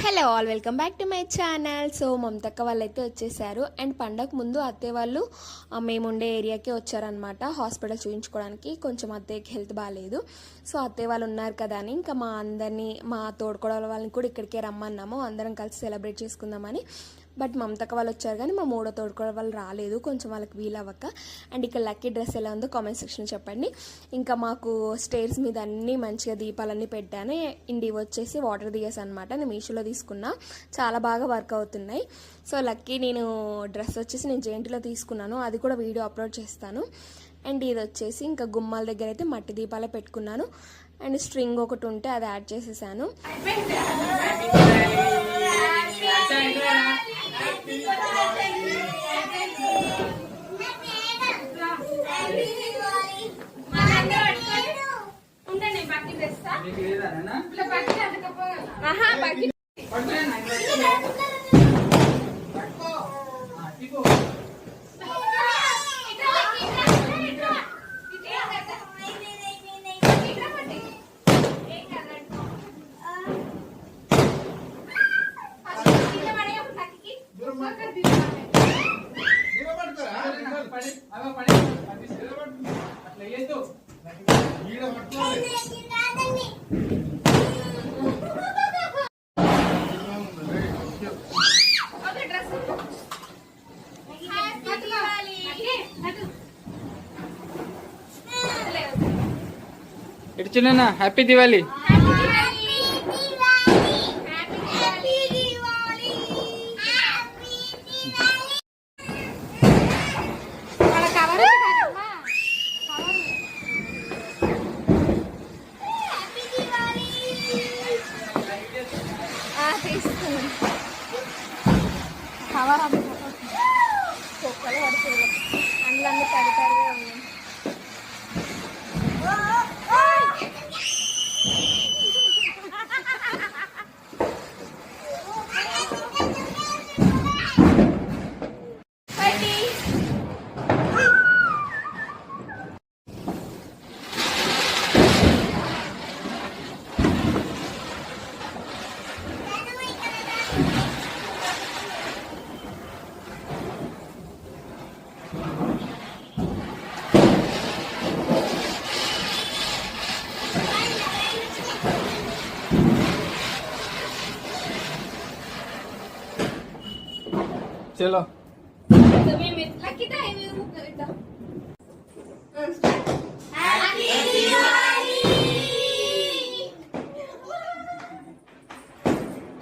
Hello all welcome back to my channel. So మమతక్క వాళ్ళు అయితే వచ్చేసారు అండ్ పండగ ముందు అత్తయ్య వాళ్ళు మేముండే ఏరియాకే వచ్చారనమాట. హాస్పిటల్ చూపించుకోవడానికి కొంచెం అత్తయ్యకి హెల్త్ బాగాలేదు. సో అత్తయ్య వాళ్ళు ఉన్నారు కదా అని ఇంకా మా అందరినీ మా తోడుకోడల వాళ్ళని కూడా ఇక్కడికే రమ్మన్నాము, అందరం కలిసి సెలబ్రేట్ చేసుకుందామని. బట్ మమతక్క వాళ్ళు వచ్చారు కానీ మా మూడో తోడుకోవడం వాళ్ళు రాలేదు, కొంచెం వాళ్ళకి వీలవ్వక. అండ్ ఇక్కడ లక్కీ డ్రెస్ ఎలా ఉందో కామెంట్ సెక్షన్లో చెప్పండి. ఇంకా మాకు స్టేర్స్ మీద అన్నీ మంచిగా దీపాలన్నీ పెట్టాను. ఇండి వచ్చేసి వాటర్ దిగేసి అనమాట, నేను మీషోలో తీసుకున్నా, చాలా బాగా వర్క్ అవుతున్నాయి. సో లక్కీ నేను డ్రెస్ వచ్చేసి నేను జేంటిలో తీసుకున్నాను, అది కూడా వీడియో అప్లోడ్ చేస్తాను. అండ్ ఇది వచ్చేసి ఇంకా గుమ్మాల దగ్గర అయితే మట్టి దీపాలే పెట్టుకున్నాను. అండ్ స్ట్రింగ్ ఒకటి ఉంటే అది యాడ్ చేసేసాను. ఇటు చిన్న హ్యాపీ దివాలి. కవర్ కుక్కలు పడుతుంది అందులో అన్ని తడితడిగా ఉన్నాయి. चलो हैप्पी दिवाली।